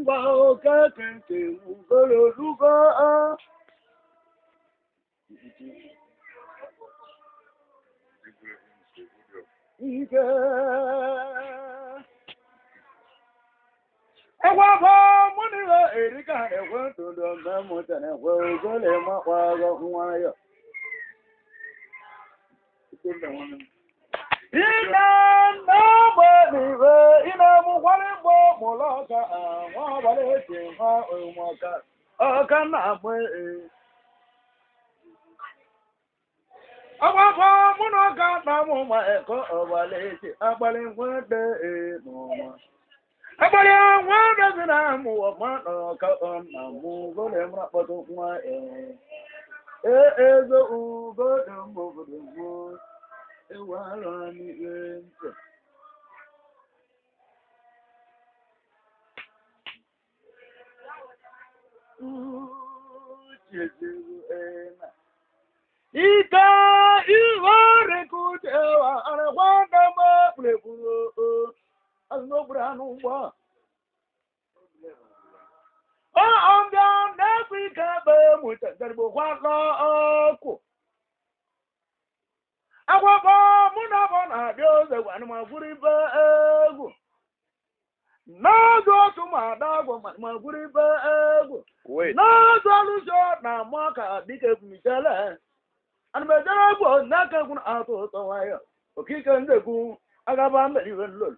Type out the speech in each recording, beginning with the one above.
ngwa keke ugolo lugo ike Ewa moniro erika ewe todo memuta na ewe ugole makwago nwayo Ina nabaliwe ina mukwalimbo muloka wabale tinga umoka okana mwe Awa munoka na muma eko obale ti abale ngwede muma Abale ngwede zina muwa mano ka onna mugole mrapoto mwa ezo ugodo mugodo Ewalani ente. Ita iware kutewa anakwanda mapulekuro azinobulanu mbwa. Ongya nafika be mutazaribo kwako ako. Akwako muna bona bioze wanu mafuribe ego. Nazo tumadago mafuribe ego. Nazo alusho na mwaka dike kumitele. Anubejele go nake kuna ato tawayo. Okike ndeku agaba mbeliwe lolo.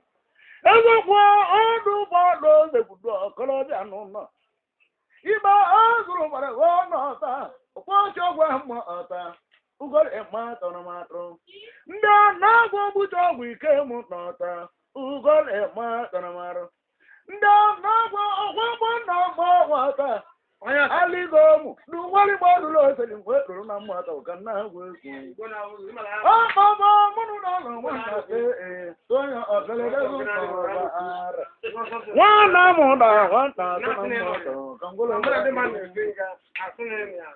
Ego kwa odu bado zekudo kolobi anona. Iba azuru mare wono ta. Okwa chogwe mo ata. Ugol emata na matro. Nda na go buto wike mu nota. Ugol emata na maro. Nda na go ogwo na mo wata. Aya aligo mu. Du wali bodu lo se ngwe ro na mata o kan na gwe ku. Ah baba munu na na mata Sonya ogele de ku ba ara. Wana mo da wanta na mata. Kangolo de man finga. Asune ya.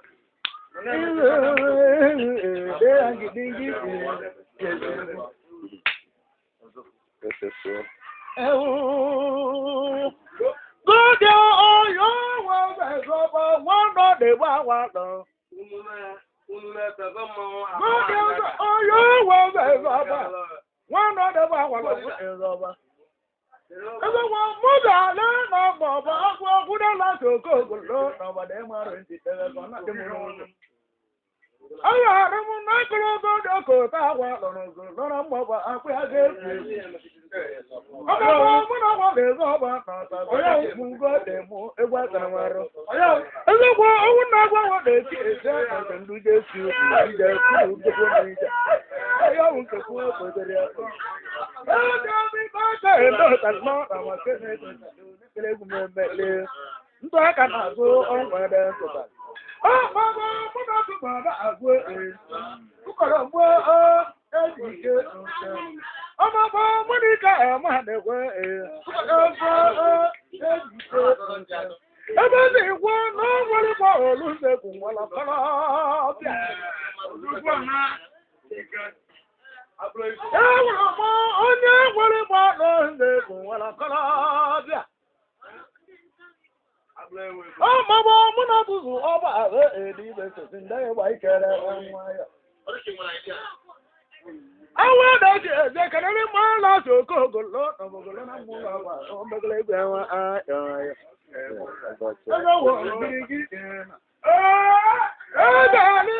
Aya ramu na kolo do ko ta wa lo mo ba ape age Aba mo na wa le go ba ta ta oya mu go de mu egwa tan waro oya ezekwa owu na gwa wo de ti ese na ndu je su ije ku do ko ni ja oya un ko ko de ya ko mi ba ta ndo ta no ta ma ke ne kele gu me le ndo aka na zo on wa de ko ta Baba, muna tu baba agwe ukoro mo ejike Baba munika ma de gwe ukoro ejike Ebe ni wo no wale ba olunse kun wala kala bia Olugbo na onye wale ba olunse kun wala kala bia Mama, muna buzu oba edi bese sindai wa ikere onwaya. Awa da je kanale ma la so ko golo no golo na mu la wa o megele gbe wa ayo. Ego wo birigi na. Da ni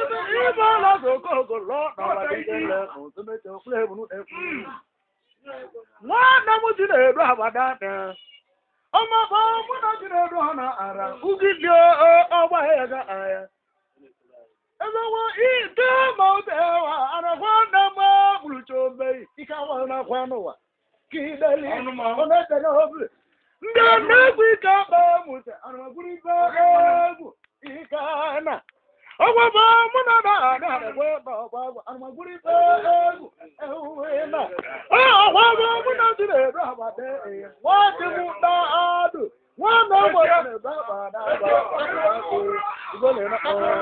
ma la so ko golo no la ikele no so me to play bunu e. Na mu ti de do abada na. Ọmọ bá múná jìnnà ẹ̀rọ ọ̀nà àrà ugidi ọgbà ẹ̀yà àyà. Ẹgbẹ́ wọn ìdí ọmọ ọ̀tẹ̀ wà àràkwá ndàmọ́ gbùrùchọ̀ mbẹ́ ike àwọn ọ̀nàkwá n'ụwa. Kì í dẹ́lì ọ̀nà ẹ̀tẹ̀ náà ọ̀bùrẹ̀. Ndị ọ̀nàkwá ike àbá mùtẹ̀ àràmàgbùrù ike egwu ike ànà. Ọgbà bá múná náà àràkwá ọ̀gbà àràmàgbùrù ike egwu ẹ̀húwé náà. Ọgbà bá múná jìnnà ẹ̀rọ àbàdẹ ẹ̀yẹ. Wọ́n ti mú dáadù. Wọ́n náà gbọ́dọ̀ ní bàbá dábà. Ìgbọ́lẹ̀ náà ọ̀rọ̀.